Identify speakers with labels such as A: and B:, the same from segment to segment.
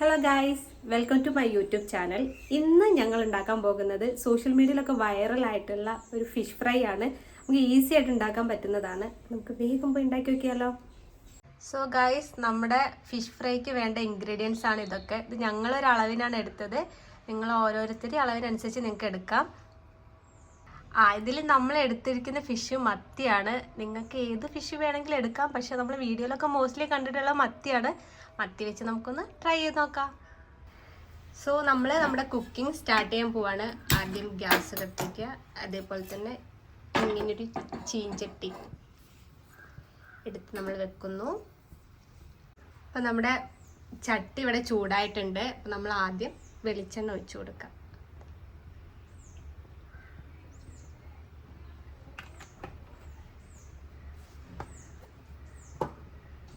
A: Hello guys, welcome to my YouTube channel. ഇന്ന് ഞങ്ങൾ ഉണ്ടാക്കാൻ പോകുന്നത് സോഷ്യൽ മീഡിയയിലൊക്കെ വൈറലായിട്ടുള്ള ഒരു ഫിഷ് ഫ്രൈ ആണ്. നമുക്ക് ഈസി ആയിട്ട് ഉണ്ടാക്കാൻ പറ്റുന്നതാണ്. നമുക്ക് വേഗം പോയി ഉണ്ടാക്കി നോക്കിയാലോ. സോ ഗായ്സ്, നമ്മുടെ ഫിഷ് ഫ്രൈക്ക് വേണ്ട ഇൻഗ്രീഡിയൻസ് ആണ് ഇതൊക്കെ. ഇത് ഞങ്ങളൊരു അളവിനാണ് എടുത്തത്. നിങ്ങൾ ഓരോരുത്തരും അളവിനനുസരിച്ച് നിങ്ങൾക്ക് എടുക്കാം. ഇതിൽ നമ്മൾ എടുത്തിരിക്കുന്ന ഫിഷ് മത്തിയാണ്. നിങ്ങൾക്ക് ഏത് ഫിഷ് വേണമെങ്കിലും എടുക്കാം, പക്ഷെ നമ്മൾ വീഡിയോയിലൊക്കെ മോസ്റ്റ്ലി കണ്ടിട്ടുള്ള മത്തിയാണ്. മത്തി വെച്ച് നമുക്കൊന്ന് ട്രൈ ചെയ്ത് നോക്കാം. സോ നമ്മൾ നമ്മുടെ കുക്കിംഗ് സ്റ്റാർട്ട് ചെയ്യാൻ പോവാണ്. ആദ്യം ഗ്യാസ് കത്തിക്കുക, അതേപോലെ തന്നെ ഇങ്ങനൊരു ചീഞ്ചട്ടി എടുത്ത് നമ്മൾ വെക്കുന്നു. അപ്പം നമ്മുടെ ചട്ടി ഇവിടെ ചൂടായിട്ടുണ്ട്. അപ്പം നമ്മൾ ആദ്യം വെളിച്ചെണ്ണ ഒഴിച്ചു കൊടുക്കാം.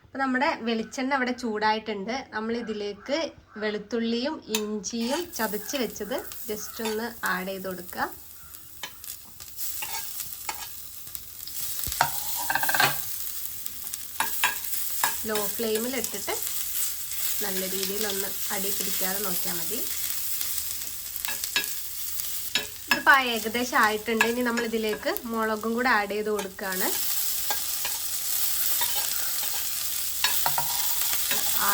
A: അപ്പോൾ നമ്മുടെ വെളിച്ചെണ്ണ ഇവിടെ ചൂടായിട്ടുണ്ട്. നമ്മൾ ഇതിലേക്ക് വെളുത്തുള്ളിയും ഇഞ്ചിയും ചതച്ച് വെച്ചത് ജസ്റ്റ് ഒന്ന് ആഡ് ചെയ്ത് കൊടുക്കുക. ലോ ഫ്ലെയിമിൽ ഇട്ടിട്ട് നല്ല രീതിയിലൊന്ന് അടി പിടിക്കാതെ നോക്കിയാൽ മതി. ഇതിപ്പോൾ ഏകദേശം ആയിട്ടുണ്ട്. ഇനി നമ്മൾ ഇതിലേക്ക് മുളകും കൂടെ ആഡ് ചെയ്ത് കൊടുക്കുകയാണ്.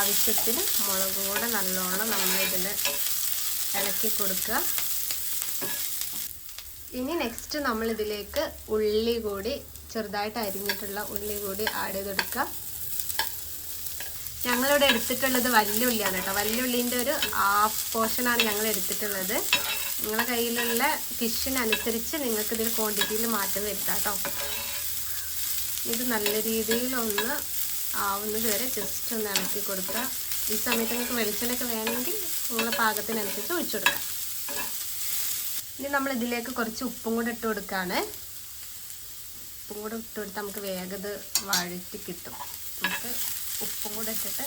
A: ആവശ്യത്തിന് മുളക് കൂടെ നല്ലോണം നമ്മളിതിൽ ഇളക്കി കൊടുക്കുക. ഇനി നെക്സ്റ്റ് നമ്മളിതിലേക്ക് ഉള്ളി കൂടി ചെറുതായിട്ട് അരിഞ്ഞിട്ടുള്ള ഉള്ളി കൂടി ആഡ് ചെയ്തെടുക്കുക. ഞങ്ങളിവിടെ എടുത്തിട്ടുള്ളത് വലിയ ഉള്ളിയാണ് കേട്ടോ. വലിയ ഉള്ളീൻ്റെ ഒരു ഹാഫ് പോർഷനാണ് ഞങ്ങൾ എടുത്തിട്ടുള്ളത്. നിങ്ങളുടെ കയ്യിലുള്ള ഫിഷിനനുസരിച്ച് നിങ്ങൾക്കിതിൽ ക്വാണ്ടിറ്റിയിൽ മാറ്റം വരുത്താം കേട്ടോ. ഇത് നല്ല രീതിയിലൊന്ന് ആവുന്നത് വരെ ജസ്റ്റ് ഒന്ന് ഇളക്കി കൊടുക്കുക. ഈ സമയത്ത് നിങ്ങൾക്ക് വെളിച്ചെണ്ണയൊക്കെ വേണമെങ്കിൽ നിങ്ങളുടെ പാകത്തിനനുസരിച്ച് ഒഴിച്ചു കൊടുക്കുക. ഇനി നമ്മൾ ഇതിലേക്ക് കുറച്ച് ഉപ്പും കൂടെ ഇട്ട് കൊടുക്കുകയാണ്. ഉപ്പും കൂടെ ഇട്ട് കൊടുത്താൽ നമുക്ക് വേഗം ഇത് വഴറ്റി കിട്ടും. നമുക്ക് ഉപ്പും കൂടെ ഇട്ടിട്ട്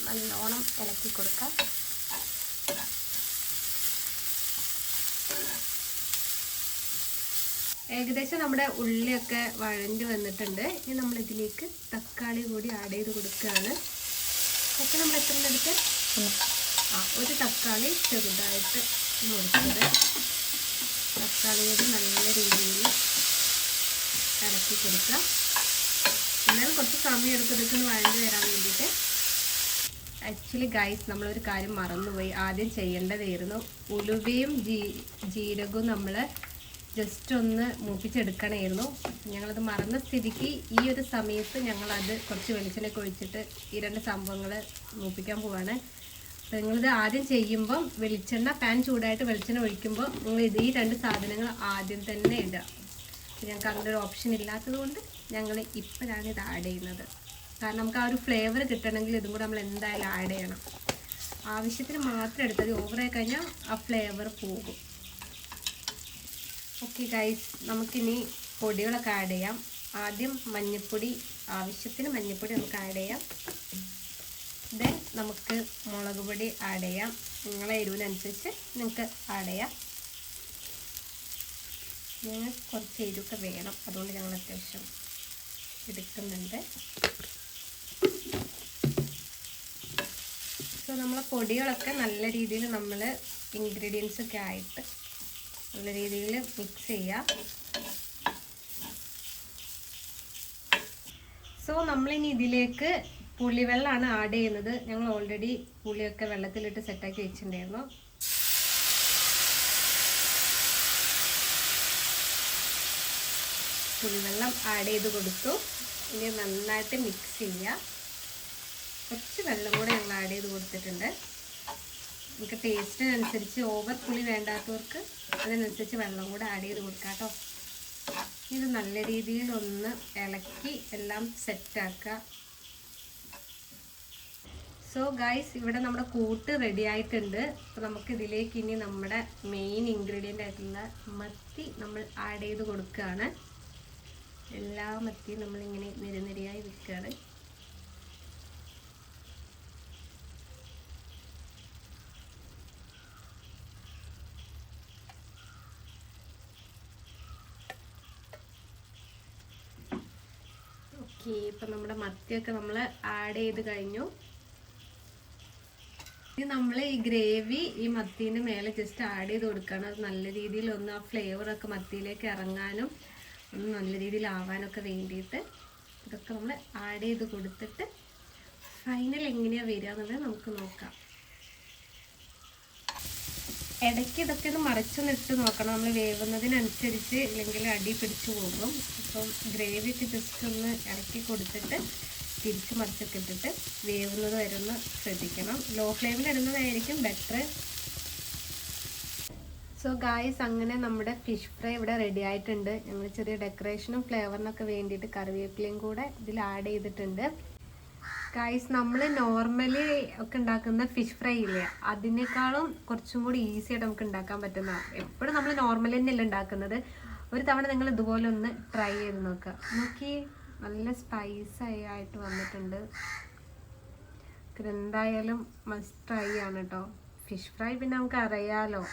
A: നല്ലോണം ഇളക്കി കൊടുക്കാം. ഏകദേശം നമ്മുടെ ഉള്ളിയൊക്കെ വഴഞ്ഞു വന്നിട്ടുണ്ട്. ഇനി നമ്മളിതിലേക്ക് തക്കാളി കൂടി ആഡ് ചെയ്ത് കൊടുക്കുകയാണ്. ഒക്കെ നമ്മൾ എത്ര എടുത്ത് ഒരു തക്കാളി ചെറുതായിട്ട് മുറിച്ചത്. തക്കാളി കൂടി നല്ല രീതിയിൽ ഇളക്കി കൊടുക്കുക. എന്നാലും കുറച്ച് സമയം എടുക്കുന്നതൊക്കെ വഴഞ്ഞു വരാൻ വേണ്ടിയിട്ട്. ആക്ച്വലി ഗൈസ്, നമ്മളൊരു കാര്യം മറന്നുപോയി. ആദ്യം ചെയ്യേണ്ടതായിരുന്നു ഉലുവയും ജീരകവും നമ്മൾ ജസ്റ്റ് ഒന്ന് മൂപ്പിച്ചെടുക്കണമായിരുന്നു. ഞങ്ങളത് മറന്ന സ്ഥിതിക്ക് ഈ ഒരു സമയത്ത് ഞങ്ങളത് കുറച്ച് വെളിച്ചെണ്ണയൊക്കെ ഒഴിച്ചിട്ട് ഈ രണ്ട് സംഭവങ്ങൾ മൂപ്പിക്കാൻ പോവാണ്. അപ്പോൾ നിങ്ങളിത് ആദ്യം ചെയ്യുമ്പം വെളിച്ചെണ്ണ പാൻ ചൂടായിട്ട് വെളിച്ചെണ്ണ ഒഴിക്കുമ്പോൾ നിങ്ങൾ ഈ രണ്ട് സാധനങ്ങൾ ആദ്യം തന്നെ ഇടുക. ഞങ്ങൾക്ക് അങ്ങനെ ഒരു ഓപ്ഷൻ ഇല്ലാത്തത് കൊണ്ട് ഞങ്ങൾ ഇപ്പോഴാണ് ഇത് ആഡ് ചെയ്യുന്നത്. കാരണം നമുക്ക് ആ ഒരു ഫ്ലേവർ കിട്ടണമെങ്കിൽ ഇതും കൂടെ നമ്മൾ എന്തായാലും ആഡ് ചെയ്യണം. ആവശ്യത്തിന് മാത്രം എടുത്താൽ ഓവറായി കഴിഞ്ഞാൽ ആ ഫ്ലേവർ പോകും. ഓക്കെ ഗൈസ്, നമുക്കിനി പൊടികളൊക്കെ ആഡ് ചെയ്യാം. ആദ്യം മഞ്ഞൾപ്പൊടി, ആവശ്യത്തിന് മഞ്ഞൾപ്പൊടി നമുക്ക് ആഡ് ചെയ്യാം. ദെൻ നമുക്ക് മുളക് പൊടി ആഡ് ചെയ്യാം. നിങ്ങളെ എരിവിനനുസരിച്ച് നിങ്ങൾക്ക് ആഡ് ചെയ്യാം. ഞങ്ങൾക്ക് കുറച്ച് എരിവൊക്കെ വേണം, അതുകൊണ്ട് ഞങ്ങൾ അത്യാവശ്യം എടുക്കുന്നുണ്ട്. സോ നമ്മളെ പൊടികളൊക്കെ നല്ല രീതിയിൽ നമ്മൾ ഇൻഗ്രീഡിയൻസൊക്കെ ആയിട്ട് നല്ല രീതിയിൽ മിക്സ് ചെയ്യാം. സോ നമ്മളിനി ഇതിലേക്ക് പുളിവെള്ളമാണ് ആഡ് ചെയ്യുന്നത്. ഞങ്ങൾ ഓൾറെഡി പുളിയൊക്കെ വെള്ളത്തിലിട്ട് സെറ്റാക്കി വെച്ചിട്ടുണ്ടായിരുന്നു. പുളിവെള്ളം ആഡ് ചെയ്ത് കൊടുത്തു. ഇനി നന്നായിട്ട് മിക്സ് ചെയ്യുക. കുറച്ച് വെള്ളം കൂടെ ഞങ്ങൾ ആഡ് ചെയ്ത് കൊടുത്തിട്ടുണ്ട്. നമുക്ക് ടേസ്റ്റിനനുസരിച്ച് ഓവർ പുളി വേണ്ടാത്തവർക്ക് അതിനനുസരിച്ച് വെള്ളം കൂടെ ആഡ് ചെയ്ത് കൊടുക്കാം കേട്ടോ. ഇത് നല്ല രീതിയിൽ ഒന്ന് ഇളക്കി എല്ലാം സെറ്റാക്കുക. സോ ഗൈസ്, ഇവിടെ നമ്മുടെ കൂട്ട് റെഡി ആയിട്ടുണ്ട്. അപ്പോൾ നമുക്ക് ഇതിലേക്ക് ഇനി നമ്മുടെ മെയിൻ ഇൻഗ്രീഡിയൻ്റ് ആയിട്ടുള്ള മത്തി നമ്മൾ ആഡ് ചെയ്ത് കൊടുക്കുകയാണ്. എല്ലാ മത്തിയും നമ്മളിങ്ങനെ നിരനിരയായി വെക്കുകയാണ്. ഓക്കെ, ഇപ്പം നമ്മുടെ മത്തിയൊക്കെ നമ്മൾ ആഡ് ചെയ്ത് കഴിഞ്ഞു. ഇനി നമ്മൾ ഈ ഗ്രേവി ഈ മത്തീൻ്റെ മേലെ ജസ്റ്റ് ആഡ് ചെയ്ത് കൊടുക്കണം. അത് നല്ല രീതിയിൽ ഒന്ന് ആ ഫ്ലേവറൊക്കെ മത്തിയിലേക്ക് ഇറങ്ങാനും ഒന്ന് നല്ല രീതിയിൽ ആവാനൊക്കെ വേണ്ടിയിട്ട് ഇതൊക്കെ നമ്മൾ ആഡ് ചെയ്ത് കൊടുത്തിട്ട് ഫൈനൽ എങ്ങനെയാണ് വരിക എന്നുള്ളത് നമുക്ക് നോക്കാം. ഇടയ്ക്ക് ഇതൊക്കെ ഒന്ന് മറിച്ചൊന്ന് ഇട്ട് നോക്കണം. നമ്മൾ വേവുന്നതിനനുസരിച്ച് ഇല്ലെങ്കിൽ അടി പിടിച്ചു പോകും. അപ്പം ഗ്രേവിയൊക്കെ ജസ്റ്റ് ഒന്ന് ഇറക്കി കൊടുത്തിട്ട് തിരിച്ച് മറിച്ചൊക്കെ ഇട്ടിട്ട് വേവുന്നത് വരെ ഒന്ന് ശ്രദ്ധിക്കണം. ലോ ഫ്ലെയിമിൽ ഇടുന്നതായിരിക്കും ബെറ്റർ. സോ ഗായ്സ്, അങ്ങനെ നമ്മുടെ ഫിഷ് ഫ്രൈ ഇവിടെ റെഡി ആയിട്ടുണ്ട്. ഞങ്ങൾ ചെറിയ ഡെക്കറേഷനും ഫ്ലേവറിനൊക്കെ വേണ്ടിയിട്ട് കറിവേപ്പിലയും കൂടെ ഇതിൽ ആഡ് ചെയ്തിട്ടുണ്ട്. ഗായ്സ്, നമ്മൾ നോർമലി ഒക്കെ ഉണ്ടാക്കുന്ന ഫിഷ് ഫ്രൈ ഇല്ലേ, അതിനേക്കാളും കുറച്ചും കൂടി ഈസി ആയിട്ട് നമുക്ക് ഉണ്ടാക്കാൻ പറ്റുന്നതാണ്. എപ്പോഴും നമ്മൾ നോർമലി തന്നെയല്ല ഉണ്ടാക്കുന്നത്. ഒരു തവണ നിങ്ങൾ ഇതുപോലെ ഒന്ന് ട്രൈ ചെയ്ത് നോക്കുക. നോക്കി, നല്ല സ്പൈസി ആയിട്ട് വന്നിട്ടുണ്ട്. എന്തായാലും മസ്റ്റ് ട്രൈ ആണ് കേട്ടോ. ഫിഷ് ഫ്രൈ പിന്നെ നമുക്ക് അറിയാലോ.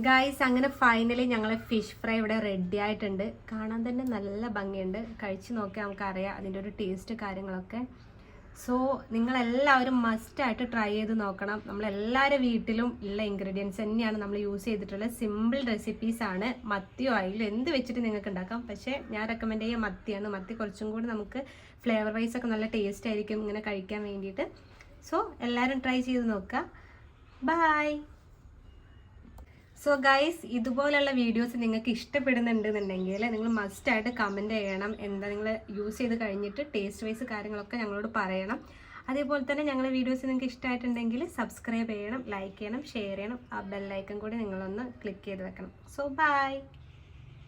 A: ഗായ്സ്, അങ്ങനെ ഫൈനലി ഞങ്ങളെ ഫിഷ് ഫ്രൈ ഇവിടെ റെഡി ആയിട്ടുണ്ട്. കാണാൻ തന്നെ നല്ല ഭംഗിയുണ്ട്. കഴിച്ച് നോക്കിയാൽ നമുക്കറിയാം അതിൻ്റെ ഒരു ടേസ്റ്റ് കാര്യങ്ങളൊക്കെ. സോ നിങ്ങളെല്ലാവരും മസ്റ്റായിട്ട് ട്രൈ ചെയ്ത് നോക്കണം. നമ്മളെല്ലാവരുടെ വീട്ടിലും ഉള്ള ഇൻഗ്രീഡിയൻസ് തന്നെയാണ് നമ്മൾ യൂസ് ചെയ്തിട്ടുള്ളത്. സിമ്പിൾ റെസിപ്പീസാണ്. മത്തിയോ അയിലോ എന്ത് വെച്ചിട്ട് നിങ്ങൾക്ക് ഉണ്ടാക്കാം. പക്ഷേ ഞാൻ റെക്കമെൻഡ് ചെയ്യുക മത്തിയാണ്. മത്തി കുറച്ചും കൂടി നമുക്ക് ഫ്ലേവർ വൈസ് ഒക്കെ നല്ല ടേസ്റ്റ് ആയിരിക്കും ഇങ്ങനെ കഴിക്കാൻ വേണ്ടിയിട്ട്. സോ എല്ലാവരും ട്രൈ ചെയ്ത് നോക്കുക. ബൈ. സോ ഗൈസ്, ഇതുപോലുള്ള വീഡിയോസ് നിങ്ങൾക്ക് ഇഷ്ടപ്പെടുന്നുണ്ടെന്നുണ്ടെങ്കിൽ നിങ്ങൾ മസ്റ്റായിട്ട് കമൻറ്റ് ചെയ്യണം. എന്താ നിങ്ങൾ യൂസ് ചെയ്ത് കഴിഞ്ഞിട്ട് ടേസ്റ്റ് വൈസ് കാര്യങ്ങളൊക്കെ ഞങ്ങളോട് പറയണം. അതേപോലെ തന്നെ ഞങ്ങളുടെ വീഡിയോസ് നിങ്ങൾക്ക് ഇഷ്ടമായിട്ടുണ്ടെങ്കിൽ സബ്സ്ക്രൈബ് ചെയ്യണം, ലൈക്ക് ചെയ്യണം, ഷെയർ ചെയ്യണം. ആ ബെല്ലൈക്കൺ കൂടി നിങ്ങളൊന്ന് ക്ലിക്ക് ചെയ്ത് വെക്കണം. So by.